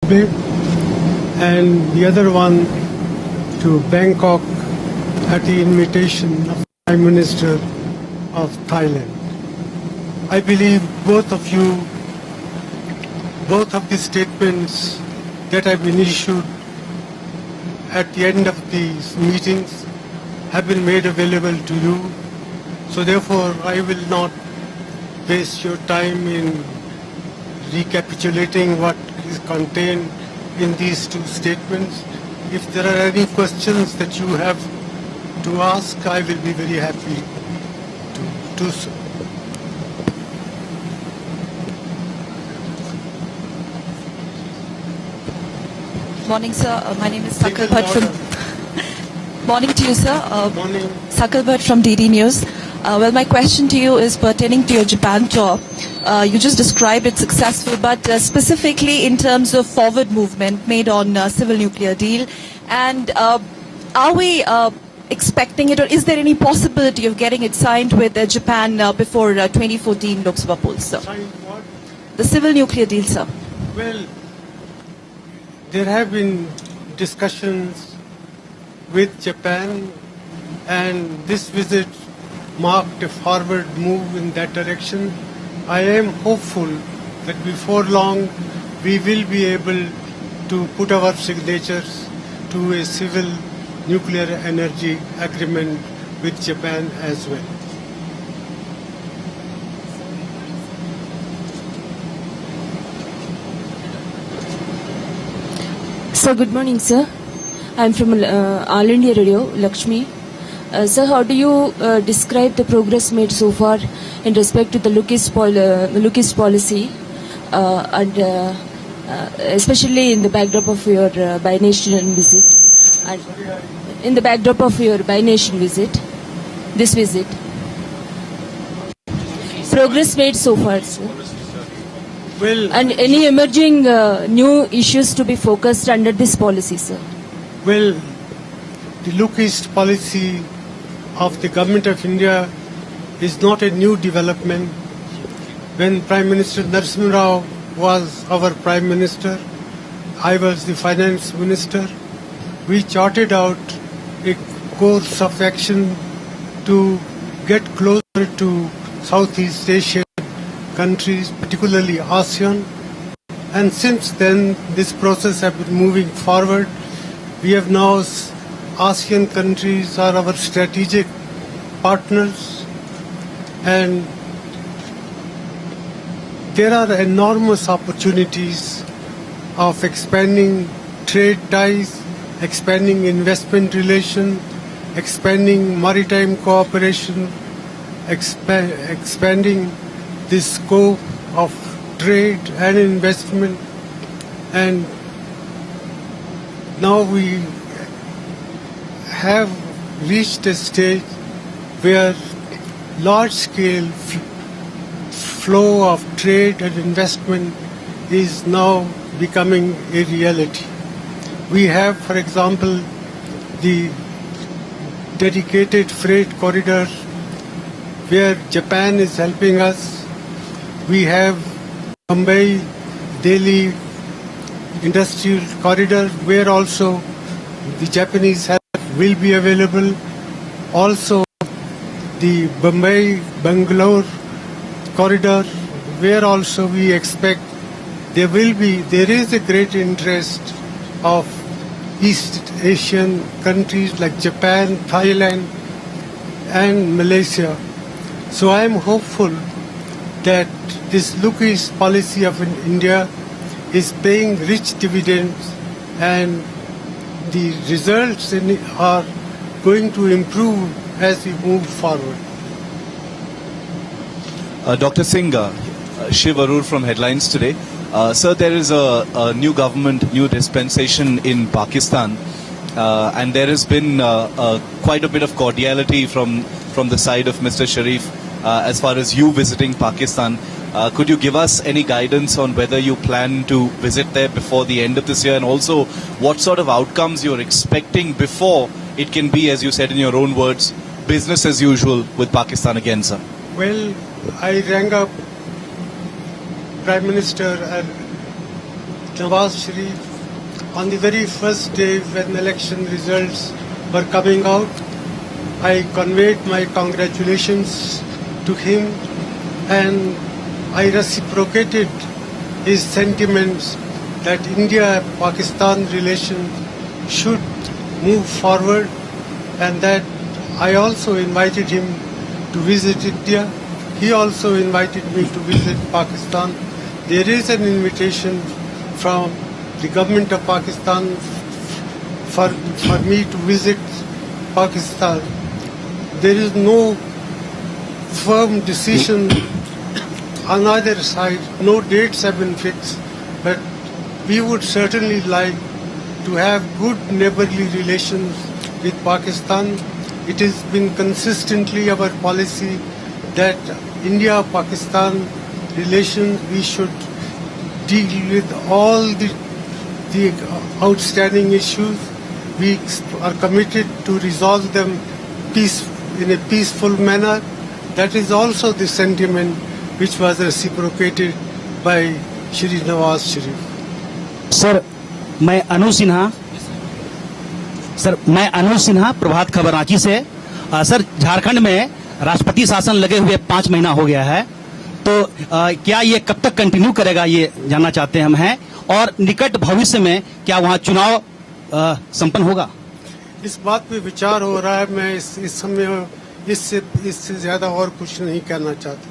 Bay, and the other one to Bangkok at the invitation of the Prime Minister of Thailand. I believe both of the statements that have been issued at the end of these meetings have been made available to you. So therefore, I will not waste your time in recapitulating what is contained in these two statements. If there are any questions that you have to ask, I will be very happy to do so. Morning, sir. My name is Sakal Bhatt from... Morning to you, sir. Morning. Sakal Bhatt from DD News. Well, my question to you is pertaining to your Japan tour. You just described it successful, but specifically in terms of forward movement made on civil nuclear deal. And are we expecting it, or is there any possibility of getting it signed with Japan before 2014 Lok Sabha polls, sir? Signed what? The civil nuclear deal, sir. Well, there have been discussions with Japan, and this visit marked a forward move in that direction. I am hopeful that before long we will be able to put our signatures to a civil nuclear energy agreement with Japan as well. Sir, good morning, sir. I'm from All India Radio, Lakshmi. Sir, how do you describe the progress made so far in respect to the Lookist policy, and especially in the backdrop of your bi-nation visit? And in the backdrop of your bi-nation visit, this visit, progress made so far, sir. Well, And any emerging new issues to be focused under this policy, sir? well, the Lookist policy of the Government of India is not a new development. When Prime Minister Narasimha Rao was our Prime Minister, I was the Finance Minister, we charted out a course of action to get closer to Southeast Asian countries, particularly ASEAN. And since then, this process has been moving forward. We have now ASEAN countries are our strategic partners, and there are enormous opportunities of expanding trade ties, expanding investment relations, expanding maritime cooperation, expanding the scope of trade and investment. And now we have reached a stage where large-scale flow of trade and investment is now becoming a reality. We have, for example, the dedicated freight corridor where Japan is helping us. We have Mumbai-Delhi industrial corridor where also the Japanese help will be available. Also the Bombay-Bangalore corridor where also we expect there is a great interest of East Asian countries like Japan, Thailand and Malaysia. So I am hopeful that this Lookist policy of India is paying rich dividends, and the results are going to improve as we move forward. Dr. Singh, Shiv Arur from Headlines Today. Sir, there is a new government, new dispensation in Pakistan, and there has been quite a bit of cordiality from the side of Mr. Sharif as far as you visiting Pakistan. Could you give us any guidance on whether you plan to visit there before the end of this year, and also what sort of outcomes you're expecting before it can be, as you said in your own words, business as usual with Pakistan again, sir? Well, I rang up Prime Minister Nawaz Sharif, on the very first day when election results were coming out, I conveyed my congratulations to him and I reciprocated his sentiments that India-Pakistan relations should move forward, and that I also invited him to visit India. He also invited me to visit Pakistan. There is an invitation from the government of Pakistan for me to visit Pakistan. There is no firm decision on either side. No dates have been fixed, but we would certainly like to have good neighborly relations with Pakistan. It has been consistently our policy that India-Pakistan relations, we should deal with all the outstanding issues. We are committed to resolve them in a peaceful manner. That is also the sentiment which was reciprocated by Shri Nawaz Sharif. Sir मैं अनुज सिन्हा प्रभात खबर रांची से। Sir Jharkhand में राष्ट्रपति शासन लगे हुए 5 महीना हो गया है, तो क्या ये कब तक कंटिन्यू करेगा, ये जानना चाहते हम हैं, और निकट भविष्य में क्या वहाँ चुनाव संपन्न होगा? इस बात पे विचार हो रहा है। मैं इस समय इससे ज्यादा और कुछ नहीं कहना चाहता।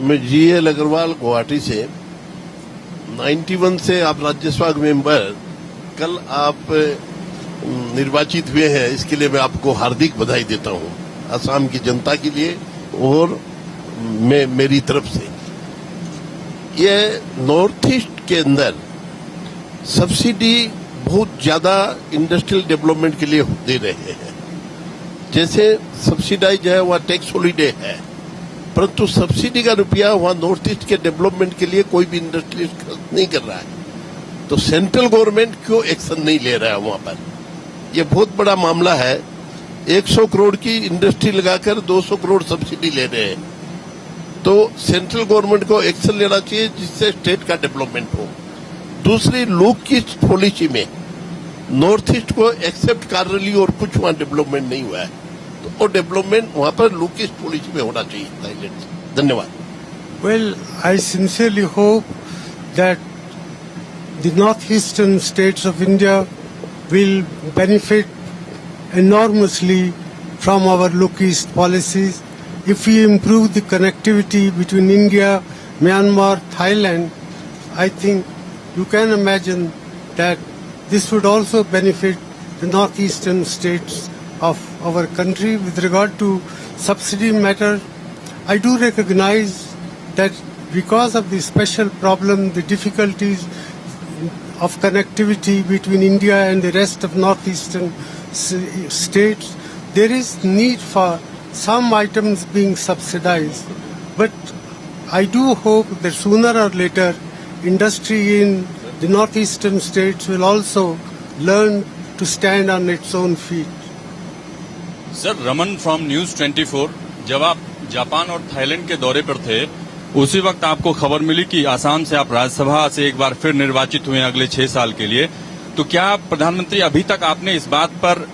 मैं जीएल अग्रवाल गुवाहाटी से। 91 से आप राज्यसभा मेंबर, कल आप निर्वाचित हुए हैं, इसके लिए मैं आपको हार्दिक बधाई देता हूं, असम की जनता के लिए और मेरी तरफ से। ये नॉर्थ ईस्ट के अंदर सब्सिडी बहुत ज्यादा इंडस्ट्रियल डेवलपमेंट के लिए दे रहे हैं। जैसे सब्सिडाइज है वहाँ टैक्स हॉलीडे है, परंतु सब्सिडी का रुपया वहाँ नॉर्थ ईस्ट के डेवलपमेंट के लिए कोई भी इंडस्ट्रियलिस्ट खर्च नहीं कर रहा है। तो सेंट्रल गवर्नमेंट क्यों एक्शन नहीं ले रहा है वहाँ पर? ये बहुत बड़ा मामला है। 100 करोड़ की इंडस्ट्री लगाकर 200 करोड़ सब्सिडी ले रहे हैं। तो सेंट्रल गवर्नमेंट को एक्शन लेना चाहिए जिससे स्टेट का डेवलपमेंट हो। दूसरी, लुक ईस्ट पॉलिसी में नॉर्थ ईस्ट को एक्सेप्ट कर रही और कुछ वहाँ डेवलपमेंट नहीं हुआ है, तो वो डेवलपमेंट वहाँ पर लुक ईस्ट पॉलिसी में होना चाहिए थाईलैंड से। धन्यवाद। Well, I sincerely hope that the northeastern states of India will benefit enormously from our look east policies. If we improve the connectivity between India, Myanmar, Thailand, I think you can imagine that this would also benefit the northeastern states of our country. With regard to subsidy matter, I do recognize that because of the special problem, the difficulties of connectivity between India and the rest of northeastern states, there is need for some items being subsidized. But I do hope that sooner or later, industry in the northeastern states will also learn to stand on its own feet. Sir, Raman from news 24। जब आप Japan और Thailand के दौरे पर थे, उसी वक्त आपको खबर मिली कि आसाम से आप राज्यसभा से एक बार फिर निर्वाचित हुए अगले 6 साल के लिए। तो क्या प्रधानमंत्री अभी तक आपने इस बात पर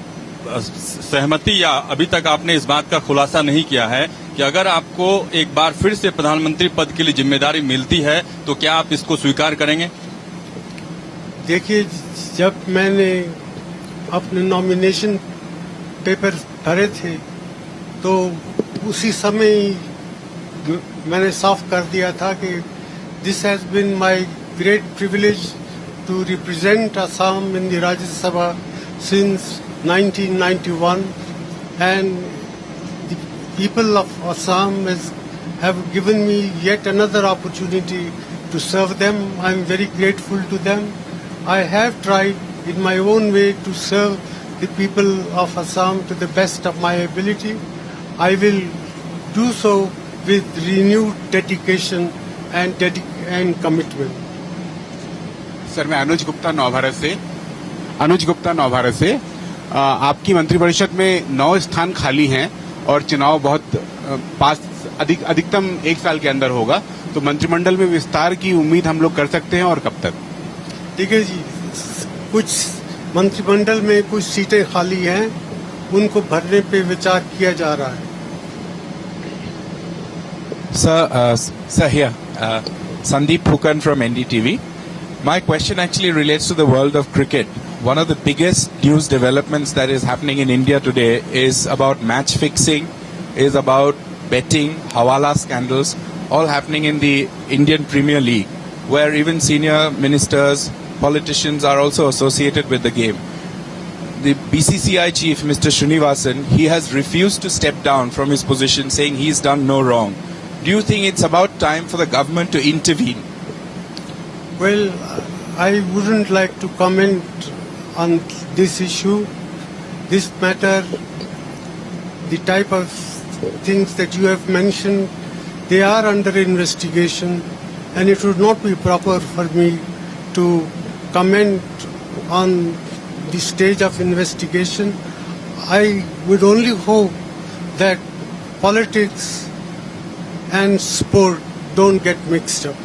सहमति या अभी तक आपने इस बात का खुलासा नहीं किया है कि अगर आपको एक बार फिर से प्रधानमंत्री पद के लिए जिम्मेदारी मिलती है तो क्या आप इसको स्वीकार करेंगे? देखिए, जब मैंने अपने नॉमिनेशन पेपर भरे थे तो उसी समय मैंने साफ कर दिया था कि this has been my great privilege to represent Assam in the Rajya Sabha since 1991, and the people of Assam have given me yet another opportunity to serve them. I am very grateful to them. I have tried in my own way to serve the people of Assam to the best of my ability. I will do so with renewed dedication and commitment. Sir, मैं अनुज गुप्ता नव भारत से। आपकी मंत्रिपरिषद में 9 स्थान खाली हैं और चुनाव बहुत पास अधिकतम 1 साल के अंदर होगा, तो मंत्रिमंडल में विस्तार की उम्मीद हम लोग कर सकते हैं और कब तक? देखिए जी, कुछ मंत्रिमंडल में कुछ सीटें खाली हैं, उनको भरने पे विचार किया जा रहा है। Sir, here, Sandeep Phukan from NDTV. My question actually relates to the world of cricket. One of the biggest news developments that is happening in India today is about match fixing, is about betting, hawala scandals, all happening in the Indian Premier League, where even senior ministers, politicians are also associated with the game. The BCCI chief, Mr. Srinivasan, he has refused to step down from his position, saying he's done no wrong. Do you think it's about time for the government to intervene? Well, I wouldn't like to comment on this issue, this matter, the type of things that you have mentioned. They are under investigation, and it would not be proper for me to comment on the stage of investigation. I would only hope that politics and sport don't get mixed up.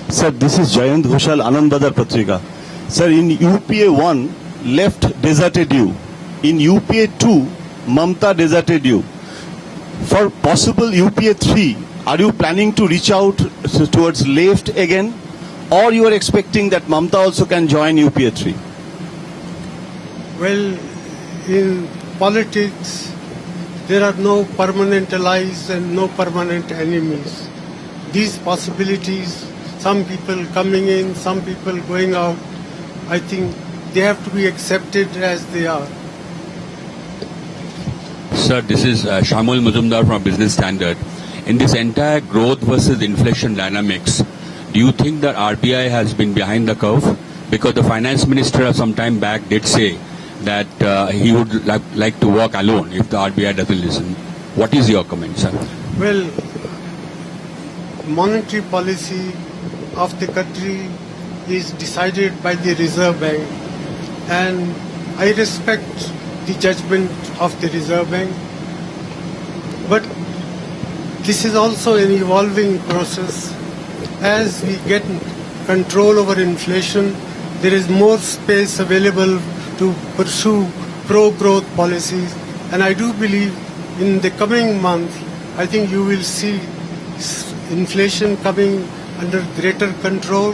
Sir, this is Jayant Ghoshal, Anand Badar Patrika. Sir, in UPA 1, left deserted you. In UPA 2, Mamta deserted you. For possible UPA 3, are you planning to reach out towards left again? Or you are expecting that Mamta also can join UPA 3? Well, in politics, there are no permanent allies and no permanent enemies. These possibilities, some people coming in, some people going out, I think they have to be accepted as they are. Sir, this is Shamul Muzumdar from Business Standard. In this entire growth versus inflation dynamics, do you think that RBI has been behind the curve? Because the finance minister some time back did say that he would like to work alone if the RBI doesn't listen. What is your comment, sir? Well, monetary policy of the country is decided by the Reserve Bank, and I respect the judgment of the Reserve Bank. But this is also an evolving process. As we get control over inflation, there is more space available to pursue pro-growth policies. And I do believe in the coming month, I think you will see inflation coming under greater control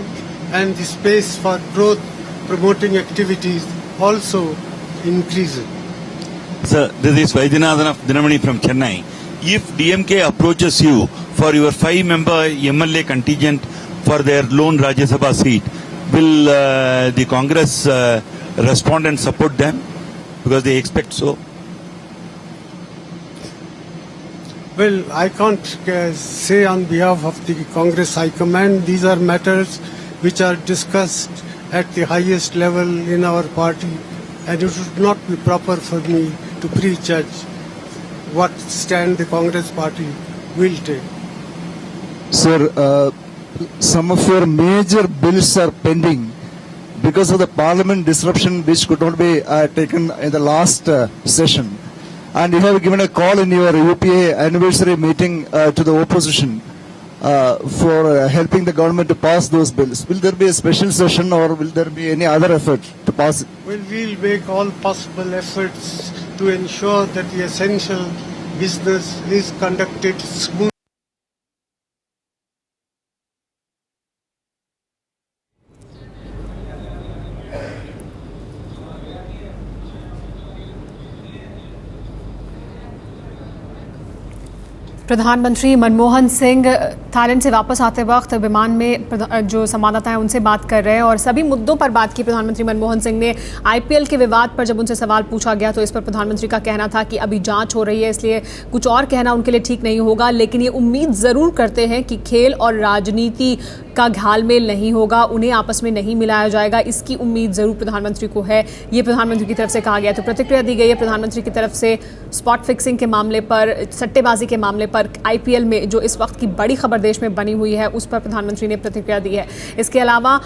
and the space for growth promoting activities also increasing. Sir, this is Vaidyanathan of Dinamani from Chennai. If DMK approaches you for your 5-member MLA contingent for their lone Rajya Sabha seat, will the Congress respond and support them because they expect so? Well, I can't say on behalf of the Congress High Command. These are matters which are discussed at the highest level in our party, and it would not be proper for me to prejudge what stand the Congress party will take. Sir, some of your major bills are pending because of the parliament disruption which could not be taken in the last session. And you have given a call in your UPA anniversary meeting to the opposition for helping the government to pass those bills. Will there be a special session or will there be any other effort to pass it? Well, we'll make all possible efforts to ensure that the essential business is conducted smoothly. प्रधानमंत्री Manmohan Singh Thailand से वापस आते वक्त विमान में जो संवाददाता हैं उनसे बात कर रहे हैं और सभी मुद्दों पर बात की। प्रधानमंत्री मनमोहन सिंह ने आईपीएल के विवाद पर जब उनसे सवाल पूछा गया तो इस पर प्रधानमंत्री का कहना था कि अभी जांच हो रही है, इसलिए कुछ और कहना उनके लिए ठीक नहीं होगा, लेकिन ये उम्मीद ज़रूर करते हैं कि खेल और राजनीति का घालमेल नहीं होगा, उन्हें आपस में नहीं मिलाया जाएगा, इसकी उम्मीद ज़रूर प्रधानमंत्री को है। ये प्रधानमंत्री की तरफ से कहा गया। तो प्रतिक्रिया दी गई है प्रधानमंत्री की तरफ से स्पॉट फिक्सिंग के मामले पर, सट्टेबाजी के मामले पर, आईपीएल में जो इस वक्त की बड़ी खबर देश में बनी हुई है उस पर प्रधानमंत्री ने प्रतिक्रिया दी है। इसके अलावा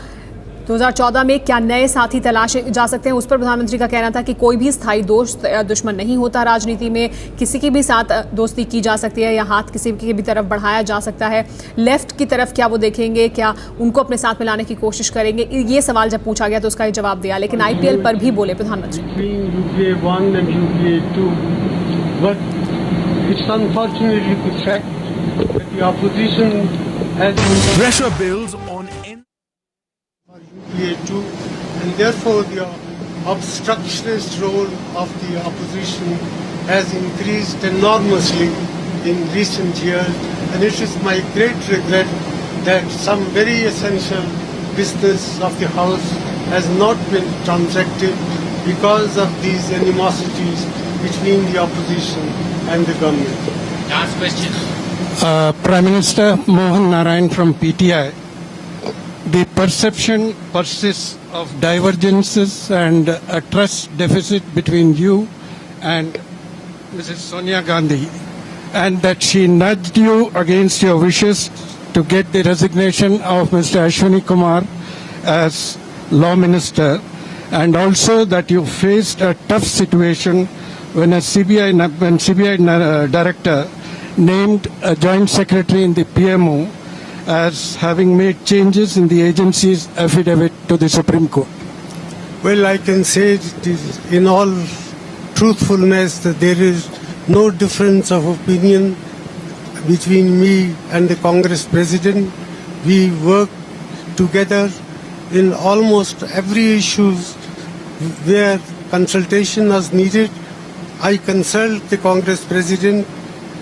2014 में क्या नए साथी तलाशे जा सकते हैं, उस पर प्रधानमंत्री का कहना था कि कोई भी स्थायी दोस्त दुश्मन नहीं होता। राजनीति में किसी के भी साथ दोस्ती की जा सकती है या हाथ किसी की भी तरफ बढ़ाया जा सकता है। लेफ्ट की तरफ क्या वो देखेंगे, क्या उनको अपने साथ मिलाने की कोशिश करेंगे? ये सवाल जब पूछा गया तो उसका जवाब दिया। लेकिन IPL पर भी बोले प्रधानमंत्री। Pressure builds on UPA2, and therefore the obstructionist role of the opposition has increased enormously in recent years, and it is my great regret that some very essential business of the House has not been transacted because of these animosities between the opposition and the government. Last question. Prime Minister Mohan Narayan from PTI. The perception persists of divergences and a trust deficit between you and Mrs. Sonia Gandhi, and that she nudged you against your wishes to get the resignation of Mr. Ashwini Kumar as Law Minister, and also that you faced a tough situation when CBI Director named a Joint Secretary in the PMO as having made changes in the agency's affidavit to the Supreme Court. Well, I can say it is in all truthfulness that there is no difference of opinion between me and the Congress President. We work together in almost every issue where consultation was needed. I consult the Congress President,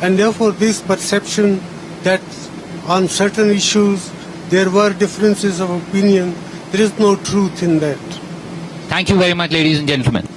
and therefore this perception that on certain issues there were differences of opinion, there is no truth in that. Thank you very much, ladies and gentlemen.